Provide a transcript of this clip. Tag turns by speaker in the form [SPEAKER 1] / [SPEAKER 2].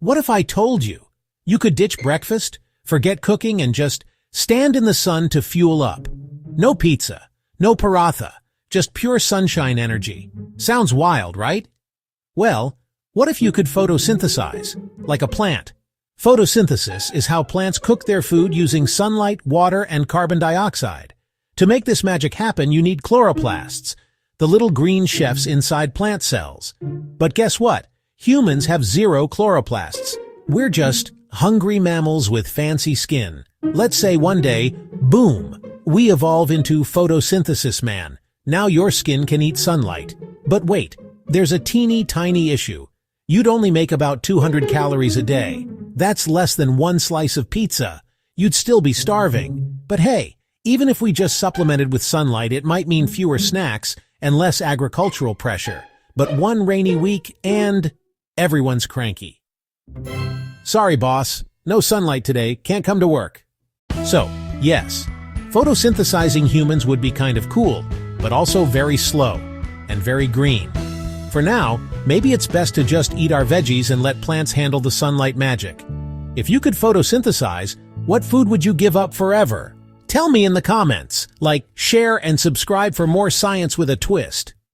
[SPEAKER 1] What if I told you you could ditch breakfast, forget cooking, and just stand in the sun to fuel up? No pizza, no paratha, just pure sunshine energy. Sounds wild, right? Well, what if you could photosynthesize, like a plant? Photosynthesis is how plants cook their food using sunlight, water, and carbon dioxide. To make this magic happen, you need chloroplasts, the little green chefs inside plant cells. But guess what? Humans have zero chloroplasts. We're just hungry mammals with fancy skin. Let's say one day, boom, we evolve into photosynthesis man. Now your skin can eat sunlight. But wait, there's a teeny tiny issue. You'd only make about 200 calories a day. That's less than one slice of pizza. You'd still be starving. But hey, even if we just supplemented with sunlight, it might mean fewer snacks and less agricultural pressure. But one rainy week and everyone's cranky. Sorry, boss. No sunlight today. Can't come to work. So, yes, photosynthesizing humans would be kind of cool, but also very slow and very green. For now, maybe it's best to just eat our veggies and let plants handle the sunlight magic. If you could photosynthesize, what food would you give up forever? Tell me in the comments. Like, share, and subscribe for more science with a twist.